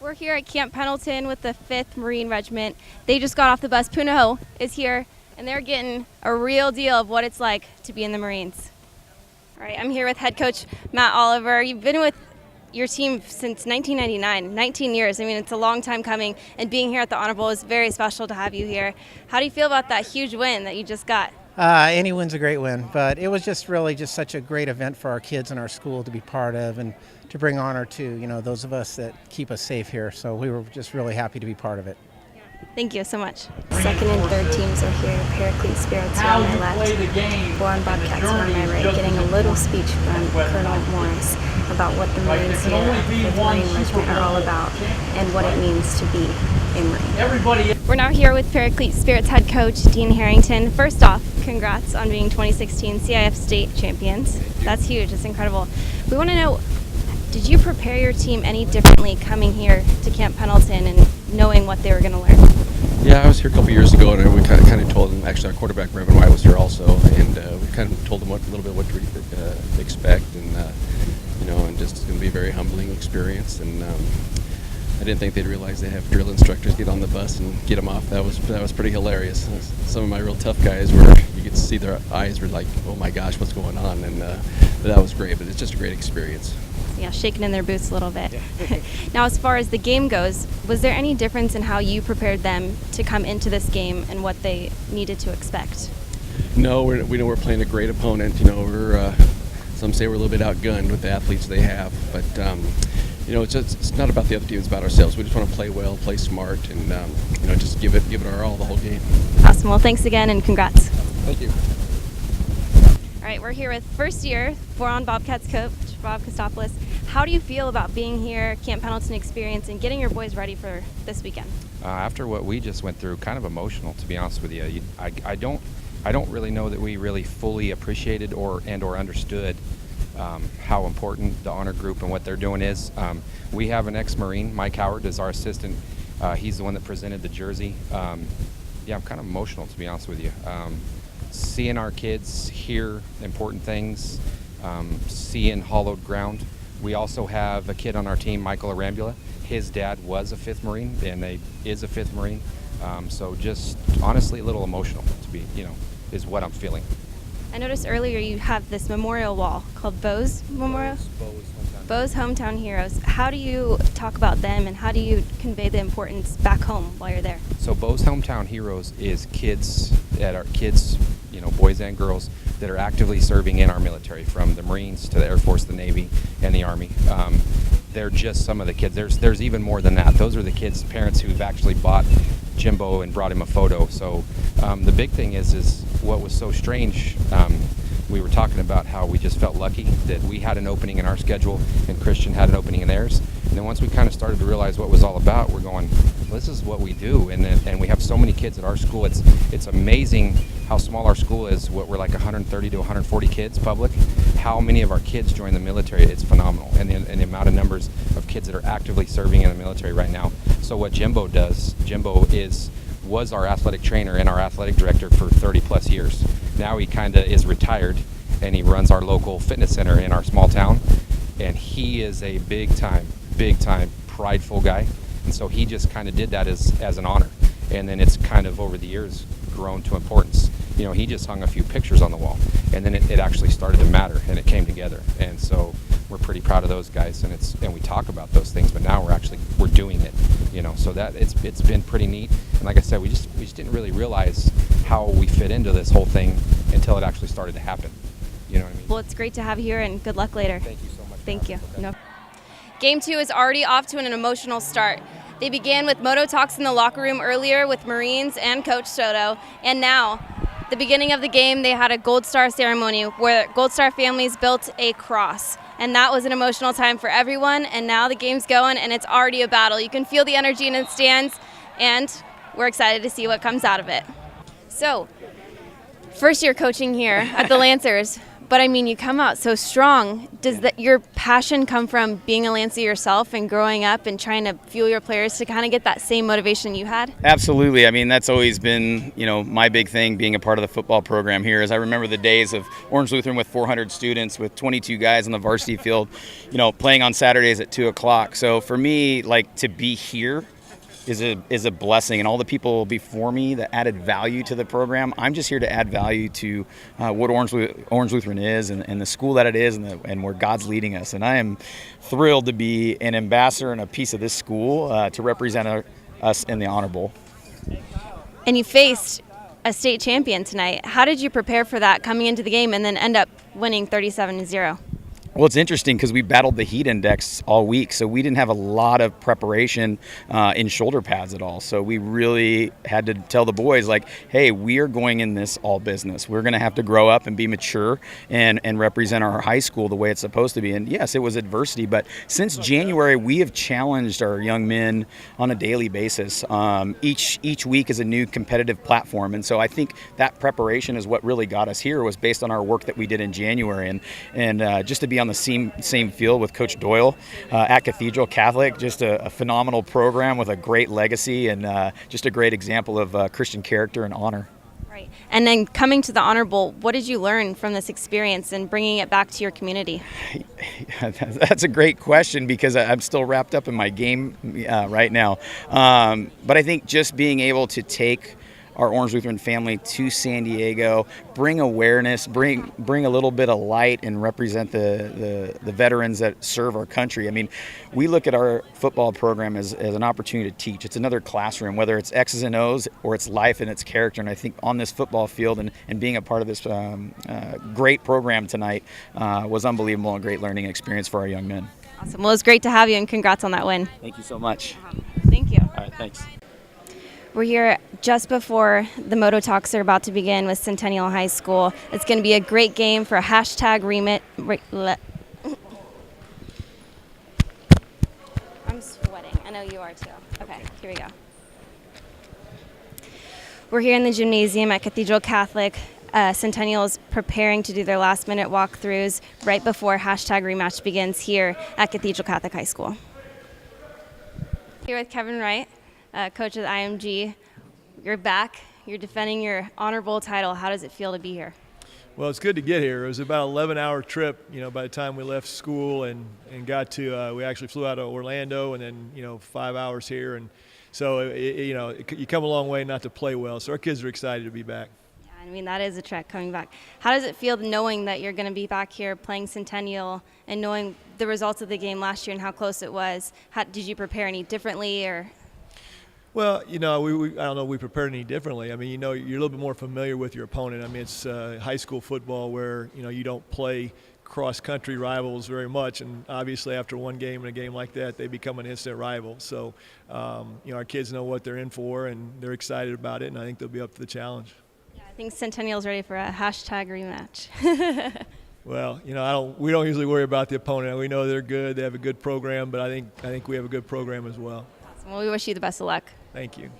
We're here at Camp Pendleton with the 5th Marine Regiment. They just got off the bus. Punahou is here, and they're getting a real deal of what it's like to be in the Marines. All right, I'm here with head coach Matt Oliver. You've been with your team since 1999, 19 years. I mean, it's a long time coming, and being here at the Honor Bowl is very special to have you here. How do you feel about that huge win that you just got? Any win's a great win, but it was just really just such a great event for our kids and our school to be part of and to bring honor to, those of us that keep us safe here. So we were just really happy to be part of it. Thank you so much. Second and third teams are here. Paraclete Spirits are on my left, Bourne Bobcats are on my right, getting a little speech from Colonel Morris about what the Marines here at the 5th Marine Regiment are all about and what it means to be a Marine. We're now here with Paraclete Spirits head coach Dean Harrington. First off, congrats on being 2016 CIF state champions. That's huge. It's incredible. We want to know, did you prepare your team any differently coming here to Camp Pendleton and knowing what they were going to learn? Yeah, I was here a couple years ago, and we kind of told them. Actually, our quarterback Reverend White was here also, and we kind of told them a little bit what to expect, and and just it's going to be a very humbling experience. And I didn't think they'd realize they have drill instructors get on the bus and get them off. That was pretty hilarious. Some of my real tough guys were, you could see their eyes were like, oh my gosh, what's going on? And that was great. But it's just a great experience. Yeah, shaking in their boots a little bit. Yeah. Now, as far as the game goes, was there any difference in how you prepared them to come into this game and what they needed to expect? No, we know we're playing a great opponent. We're some say we're a little bit outgunned with the athletes they have, but it's not about the other team; it's about ourselves. We just want to play well, play smart, and just give it our all the whole game. Awesome. Well, thanks again, and congrats. Thank you. All right, we're here with first year on Bobcats Cove, Bob Kostopoulos. How do you feel about being here, Camp Pendleton experience, and getting your boys ready for this weekend? After what we just went through, kind of emotional, to be honest with you. I don't really know that we really fully appreciated or understood how important the honor group and what they're doing is. We have an ex-Marine, Mike Howard, is our assistant. He's the one that presented the jersey. I'm kind of emotional, to be honest with you. Seeing our kids hear important things, seeing hollowed ground. We also have a kid on our team, Michael Arambula. His dad was a 5th Marine, and is a 5th Marine. So just honestly a little emotional to be, is what I'm feeling. I noticed earlier you have this memorial wall called Bow's Memorial. Bow's Hometown Heroes. How do you talk about them, and how do you convey the importance back home while you're there? So Bow's Hometown Heroes is kids, boys and girls that are actively serving in our military, from the Marines to the Air Force, the Navy, and the Army. They're just some of the kids. There's even more than that. Those are the kids' parents who've actually bought Jimbo and brought him a photo. So the big thing is what was so strange. We were talking about how we just felt lucky that we had an opening in our schedule and Christian had an opening in theirs. And then once we kind of started to realize what it was all about, we're going, well, this is what we do. And we have so many kids at our school. It's amazing how small our school is. We're like 130 to 140 kids public. How many of our kids join the military? It's phenomenal. And the amount of numbers of kids that are actively serving in the military right now. So what Jimbo does, was our athletic trainer and our athletic director for 30 plus years. Now he kind of is retired, and he runs our local fitness center in our small town. And he is a big time prideful guy. And so he just kind of did that as an honor. And then it's kind of over the years grown to importance. He just hung a few pictures on the wall, and then it actually started to matter, and it came together. And so we're pretty proud of those guys, and we talk about those things, but now we're doing it. So that it's been pretty neat. And like I said, we just didn't really realize how we fit into this whole thing until it actually started to happen. You know what I mean? Well, it's great to have you here, and good luck later. Thank you so much. Thank you. No. Game 2 is already off to an emotional start. They began with moto talks in the locker room earlier with Marines and Coach Soto, and now, the beginning of the game, they had a Gold Star ceremony where Gold Star families built a cross, and that was an emotional time for everyone. And now the game's going, and it's already a battle. You can feel the energy in the stands, and we're excited to see what comes out of it. So, first year coaching here at the Lancers, But I mean, you come out so strong. Does your passion come from being a Lancey yourself and growing up and trying to fuel your players to kind of get that same motivation you had? Absolutely. I mean, that's always been, my big thing being a part of the football program here. Is I remember the days of Orange Lutheran with 400 students, with 22 guys on the varsity field, playing on Saturdays at 2 o'clock. So for me, like, to be here is a blessing, and all the people before me that added value to the program. I'm just here to add value to what Orange Lutheran is, and the school that it is, and where God's leading us. And I am thrilled to be an ambassador and a piece of this school to represent us in the Honor Bowl. And you faced a state champion tonight. How did you prepare for that coming into the game and then end up winning 37-0? Well, it's interesting because we battled the heat index all week, so we didn't have a lot of preparation in shoulder pads at all. So we really had to tell the boys, like, hey, we are going in this all business. We're going to have to grow up and be mature and represent our high school the way it's supposed to be. And yes, it was adversity, but since January, we have challenged our young men on a daily basis. Each week is a new competitive platform, and so I think that preparation is what really got us here, was based on our work that we did in January, and just to be on the same field with Coach Doyle at Cathedral Catholic, just a phenomenal program with a great legacy, and just a great example of Christian character and honor. Right. And then coming to the Honor Bowl, what did you learn from this experience and bringing it back to your community? That's a great question, because I'm still wrapped up in my game right now. But I think just being able to take our Orange Lutheran family to San Diego, bring awareness, bring a little bit of light, and represent the veterans that serve our country. I mean, we look at our football program as an opportunity to teach. It's another classroom, whether it's X's and O's or it's life and its character. And I think on this football field and being a part of this great program tonight was unbelievable, and a great learning experience for our young men. Awesome. Well, it was great to have you, and congrats on that win. Thank you so much. Thank you. All right, thanks. We're here just before the Moto Talks are about to begin with Centennial High School. It's going to be a great game for I'm sweating. I know you are too. Okay, here we go. We're here in the gymnasium at Cathedral Catholic. Centennial's preparing to do their last-minute walkthroughs right before #rematch begins here at Cathedral Catholic High School. Here with Kevin Wright, coach of the IMG. You're back. You're defending your Honor Bowl title. How does it feel to be here? Well, it's good to get here. It was about an 11-hour trip, by the time we left school and got to, we actually flew out of Orlando, and then, 5 hours here. And so, you come a long way not to play well. So our kids are excited to be back. Yeah, I mean, that is a trek coming back. How does it feel knowing that you're going to be back here playing Centennial and knowing the results of the game last year and how close it was? Did you prepare any differently or? Well, I don't know if we prepared any differently. I mean, you're a little bit more familiar with your opponent. I mean, it's high school football where, you don't play cross-country rivals very much. And obviously after one game and a game like that, they become an instant rival. So, our kids know what they're in for, and they're excited about it, and I think they'll be up to the challenge. Yeah, I think Centennial's ready for a rematch. Well, we don't usually worry about the opponent. We know they're good. They have a good program, but I think we have a good program as well. Awesome. Well, we wish you the best of luck. Thank you.